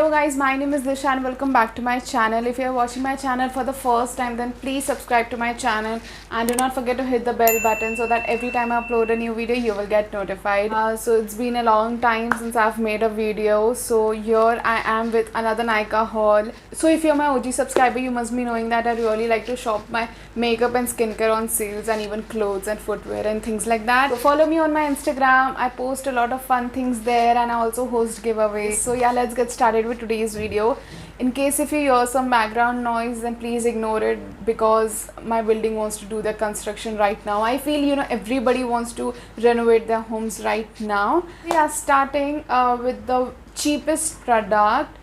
Hello guys, my name is Disha and welcome back to my channel. If you are watching my channel for the first time, then please subscribe to my channel and do not forget to hit the bell button so that every time I upload a new video you will get notified. So it's been a long time since I've made a video, so here I am with another Nykaa haul. So if you're my OG subscriber, you must be knowing that I really like to shop my makeup and skincare on sales and even clothes and footwear and things like that. So follow me on my Instagram. I post a lot of fun things there and I also host giveaways. So yeah, let's get started with today's video. In case if you hear some background noise, then please ignore it because my building wants to do the construction right now. I feel everybody wants to renovate their homes right now. We are starting with the cheapest product.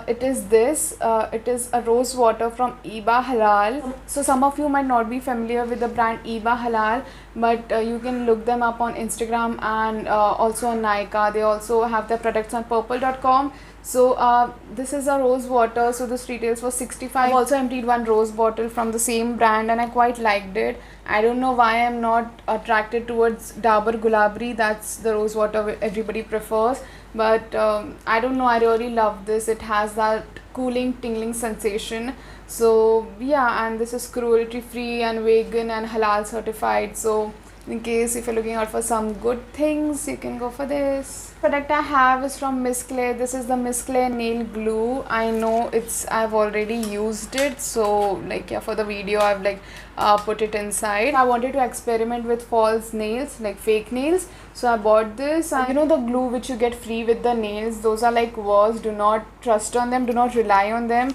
It is this. It is a rose water from Eba Halal. So some of you might not be familiar with the brand Eba Halal, but you can look them up on Instagram and also on Nykaa. They also have their products on purple.com. So this is a rose water, so this retails for 65. I've also emptied one rose bottle from the same brand and I quite liked it. I don't know why I'm not attracted towards Dabur Gulabri. That's the rose water everybody prefers, but I don't know, I really love this. It has that cooling tingling sensation. So yeah, and this is cruelty free and vegan and halal certified. So in case if you're looking out for some good things, you can go for this. Product I have is from Miss Clay. This is the Miss Clay nail glue. I know I've already used it, so like yeah, for the video I've put it inside. I wanted to experiment with false nails, like fake nails, so I bought this. And the glue which you get free with the nails, those are like worse. Do not trust on them, do not rely on them.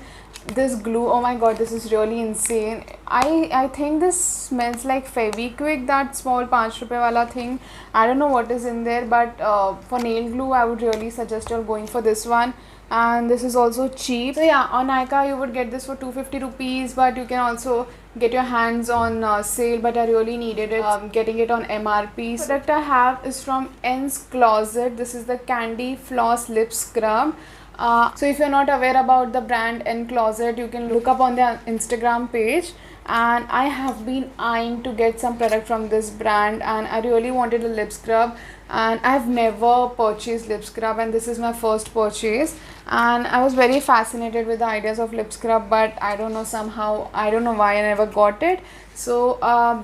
This glue, oh my god, this is really insane. I think this smells like Fevikwik, that small 5 rupees wala thing. I don't know what is in there, but for nail glue I would really suggest you going for this one. And this is also cheap. So yeah, on Nykaa you would get this for 250 rupees, but you can also get your hands on sale, but I really needed it, getting it on MRP. The product I have is from N's Closet. This is the Candy Floss Lip Scrub. So if you're not aware about the brand N Closet, you can look up on their Instagram page. And I have been eyeing to get some product from this brand and I really wanted a lip scrub, and I've never purchased lip scrub and this is my first purchase, and I was very fascinated with the ideas of lip scrub, but I don't know, somehow I don't know why I never got it. So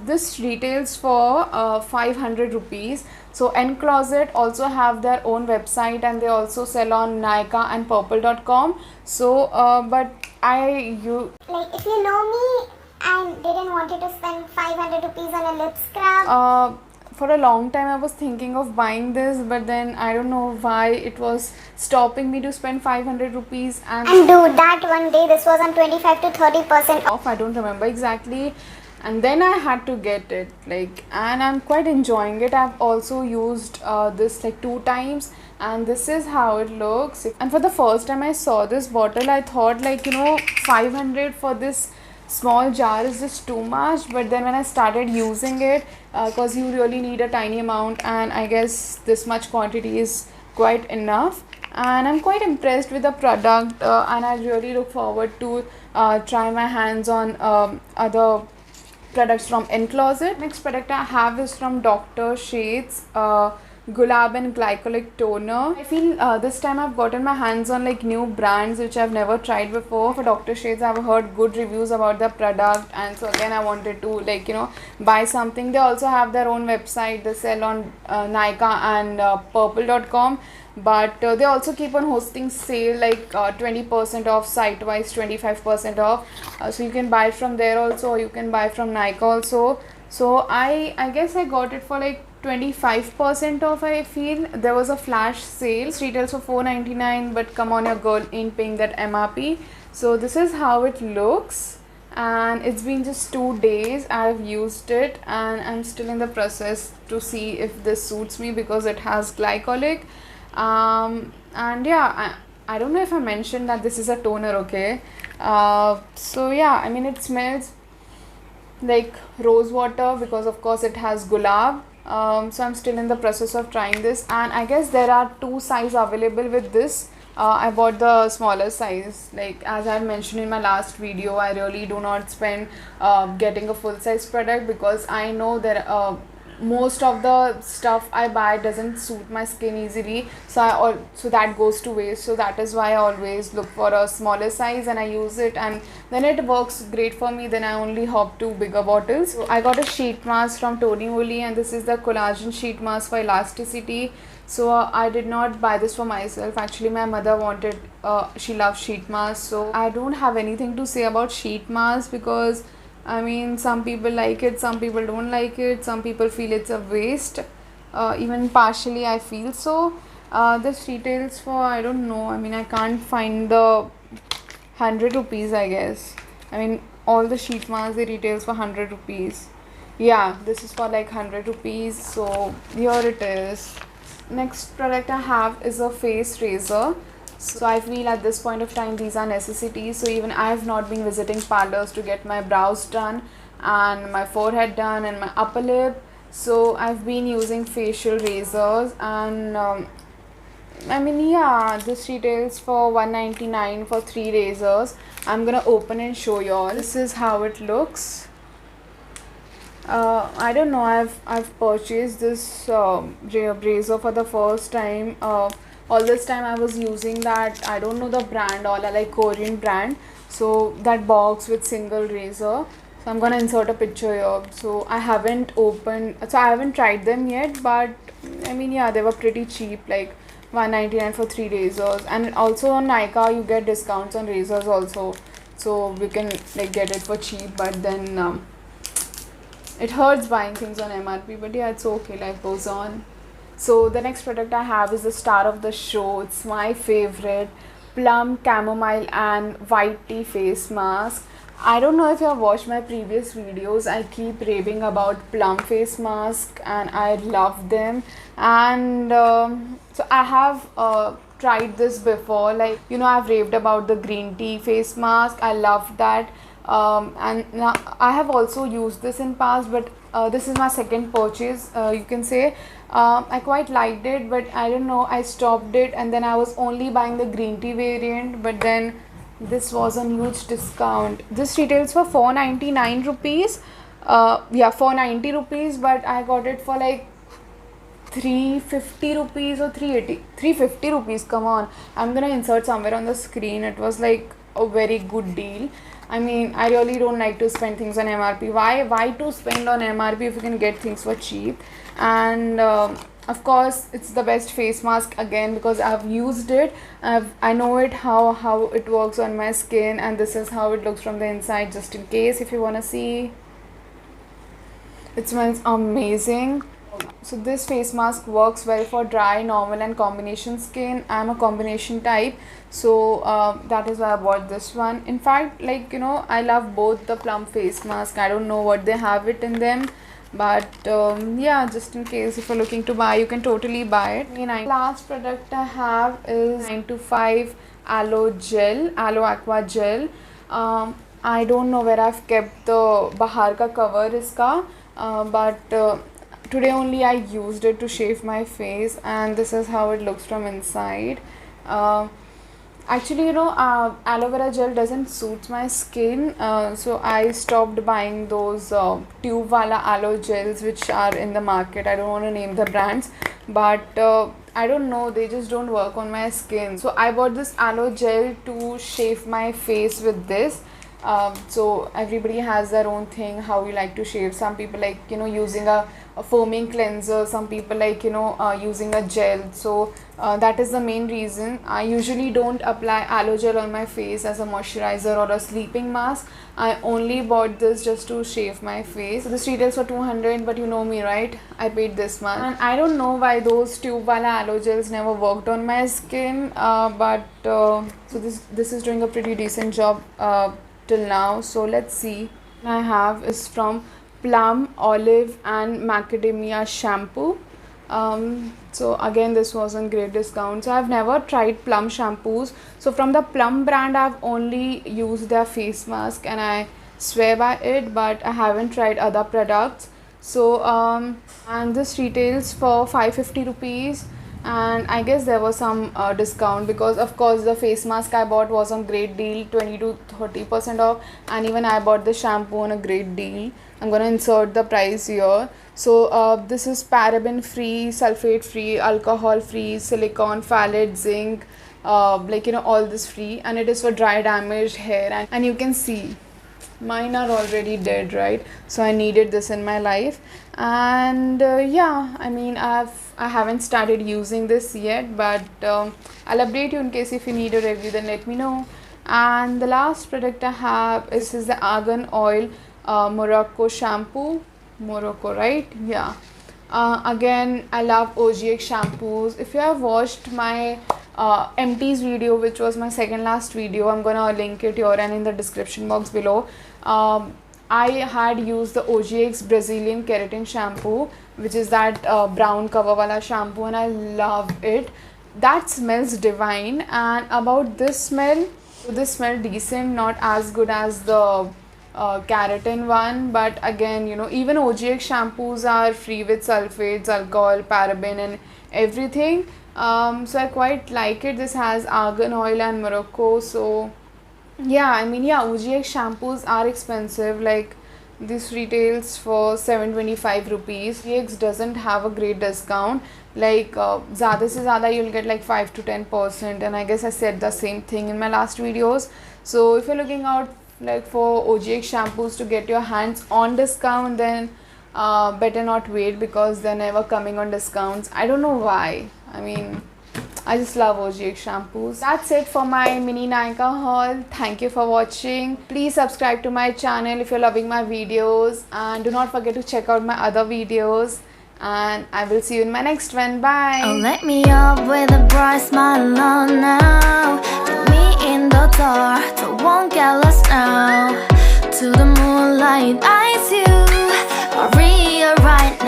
this retails for 500 rupees. So N Closet also have their own website and they also sell on Nykaa and purple.com. So but if you know me, I didn't want to spend 500 rupees on a lip scrub. For a long time I was thinking of buying this, but then I don't know why it was stopping me to spend 500 rupees. And do that one day, this was on 25 to 30% off. I don't remember exactly. And then I had to get it, and I'm quite enjoying it. I've also used this 2 times and this is how it looks. And for the first time I saw this bottle, I thought 500 for this small jar is just too much, but then when I started using it, because you really need a tiny amount and I guess this much quantity is quite enough, and I'm quite impressed with the product, and I really look forward to try my hands on other products from N Closet. Next product I have is from Dr. Shades Gulab and Glycolic Toner. I feel this time I've gotten my hands on new brands which I've never tried before. For Dr. Shades I've heard good reviews about the product, and so again I wanted to buy something. They also have their own website. They sell on Nykaa and purple.com, but they also keep on hosting sale 20% off, site wise 25% off, so you can buy from there also, or you can buy from Nykaa also. So I guess I got it for 25% off. I feel there was a flash sale. It retails for 4.99, but come on, your girl ain't paying that MRP. So this is how it looks, and it's been just 2 days I've used it and I'm still in the process to see if this suits me because it has glycolic. And yeah, I don't know if I mentioned that this is a toner, okay. So yeah, I mean it smells like rose water because of course it has gulab. So I'm still in the process of trying this, and I guess there are 2 sizes available with this. I bought the smaller size. As I mentioned in my last video, I really do not spend getting a full size product because I know there most of the stuff I buy doesn't suit my skin easily, so that goes to waste. So that is why I always look for a smaller size and I use it, and then it works great for me. Then I only hop to bigger bottles. So I got a sheet mask from Tony Moly, and this is the collagen sheet mask for elasticity. So I did not buy this for myself. Actually, my mother wanted, she loves sheet masks. So I don't have anything to say about sheet masks, because I mean, some people like it, some people don't like it, some people feel it's a waste. Even partially, I feel so. This retails for, I don't know, I mean, I can't find the 100 rupees, I guess. I mean, all the sheet masks they retails for 100 rupees. Yeah, this is for like 100 rupees. So here it is. Next product I have is a face razor. So I feel at this point of time these are necessities. So even I have not been visiting parlors to get my brows done and my forehead done and my upper lip. So I've been using facial razors, and I mean, yeah, this retails for 199 for 3 razors. I'm gonna open and show you all. This is how it looks. I don't know, I've purchased this razor for the first time. All this time I was using that, I don't know the brand, all are like Korean brand. So that box with single razor. So I'm gonna insert a picture here. So I haven't tried them yet, but I mean, yeah, they were pretty cheap, like 199 for 3 razors. And also on Nykaa you get discounts on razors also, so we can like get it for cheap. But then it hurts buying things on MRP, but yeah, it's okay, life goes on. So the next product I have is the star of the show. It's my favorite, Plum Chamomile and White Tea Face Mask. I don't know if you have watched my previous videos, I keep raving about Plum face mask and I love them. And so I have tried this before, like, you know, I've raved about the green tea face mask. I love that. And now I have also used this in past, but this is my second purchase, you can say. I quite liked it, but I don't know, I stopped it, and then I was only buying the green tea variant, but then this was on huge discount. This retails for 499 rupees. Yeah, 490 rupees, but I got it for like 350 rupees or 350 rupees. Come on, I'm gonna insert somewhere on the screen. It was like a very good deal. I mean, I really don't like to spend things on MRP. Why to spend on MRP if you can get things for cheap? And of course, it's the best face mask again, because I've used it. I know it, how it works on my skin, and this is how it looks from the inside, just in case if you want to see. It smells amazing. So this face mask works well for dry, normal and combination skin. I'm a combination type, so that is why I bought this one. In fact, like, you know, I love both the Plum face mask. I don't know what they have it in them, but yeah, just in case if you're looking to buy, you can totally buy it. Last product I have is 9to5 aloe gel, aloe aqua gel. I don't know where I've kept the bahar ka cover iska, but today only I used it to shave my face, and this is how it looks from inside. Actually, you know, aloe vera gel doesn't suit my skin, so I stopped buying those tube wala aloe gels which are in the market. I don't want to name the brands, but I don't know, they just don't work on my skin. So I bought this aloe gel to shave my face with this. So everybody has their own thing, how you like to shave. Some people like, you know, using a foaming cleanser. Some people like, you know, using a gel. So that is the main reason. I usually don't apply aloe gel on my face as a moisturizer or a sleeping mask. I only bought this just to shave my face. So this retails for 200, but you know me, right? I paid this much. And I don't know why those tube wala aloe gels never worked on my skin, but so this is doing a pretty decent job till now. So let's see. I have is from Plum, Olive and Macadamia shampoo. So again, this was on great discount. So I've never tried Plum shampoos. So from the Plum brand, I've only used their face mask and I swear by it, but I haven't tried other products. So and this retails for 550 rupees. and I guess there was some discount, because of course the face mask I bought was on great deal, 20 to 30% off, and even I bought the shampoo on a great deal. I'm gonna insert the price here. So this is paraben free, sulfate free, alcohol free, silicone, phthalate, zinc, like all this free, and it is for dry damaged hair, and you can see mine are already dead, right? So I needed this in my life. And yeah, I mean, I haven't started using this yet, but I'll update you in case if you need a review, then let me know. And the last product I have is the Argan Oil Morocco shampoo. Morocco, right? Yeah. Again, I love OGX shampoos. If you have watched my empties video, which was my second last video, I'm gonna link it here and in the description box below. I had used the OGX Brazilian keratin shampoo, which is that brown cover wala shampoo, and I love it. That smells divine. And about this smell decent, not as good as the keratin one, but again, even OGX shampoos are free with sulfates, alcohol, paraben, and everything. So I quite like it. This has argan oil and Morocco. So yeah, I mean, yeah, OGX shampoos are expensive. Like, this retails for 725 rupees. OGX doesn't have a great discount. Like zyada se zyada you'll get like 5 to 10%, and I guess I said the same thing in my last videos. So if you're looking out like for OGX shampoos to get your hands on discount, then better not wait, because they're never coming on discounts. I don't know why. I mean, I just love OGX shampoos. That's it for my mini Nykaa haul. Thank you for watching. Please subscribe to my channel if you're loving my videos, and do not forget to check out my other videos, and I will see you in my next one. Bye. Oh, let me up with a bright smile on now. Put me in the dark, so won't get lost now. To the moonlight, eyes you, Maria right now.